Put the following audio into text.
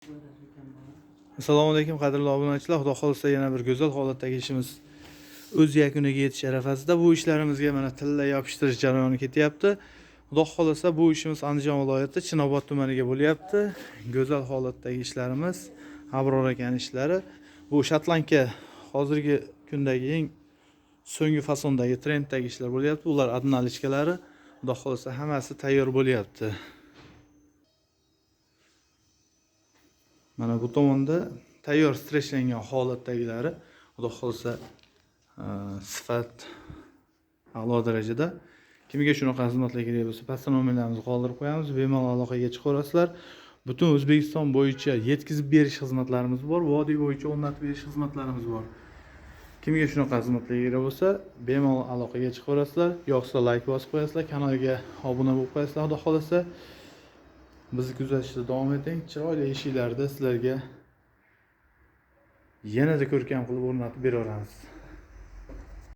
Assalomu alaykum qadrli obunachilar. Xudo xolisa yana bir go'zal holatdagi ishimiz o'z yakuniga yetish arafasida. Bu ishlarimizga mana tilla yopishtirish jarayoni ketyapti. Xudo xolisa bu ishimiz Andijon viloyati Chinobod tumaniga bo'lyapti. Go'zal holatdagi ishlarimiz Abror akaning ishlari. Bu Shotlandga hozirgi kundagi eng so'nggi fasondagi trenddagi ishlar bo'lyapti. Ular adnalichkalari. Xudo xolisa hammasi tayyor bo'lyapti. Mana bu tomonda tayyor streshlangan holatdagilari, xudo xolisa sifat a'lo darajada. Kimga shunaqa xizmatlar kerak bo'lsa, pastda nomerlarimizni qoldirib qo'yamiz, bemalol aloqaga chiqaverasizlar. Butun O'zbekiston bo'yicha yetkazib berish xizmatlarimiz bor, vodiy bo'yicha o'rnatib berish xizmatlarimiz bor. Kimga shunaqa xizmatlar kerak bo'lsa, bemalol aloqaga chiqaverasizlar, yo'qsa like bosib qo'yasizlar, kanalga obuna bo'lib qo'yasizlar. Xudo xolisa bizni kuzatishda davom eting. Chiroyli eshiklarda sizlarga yanada ko'rkam qilib o'rnatib beraveramiz.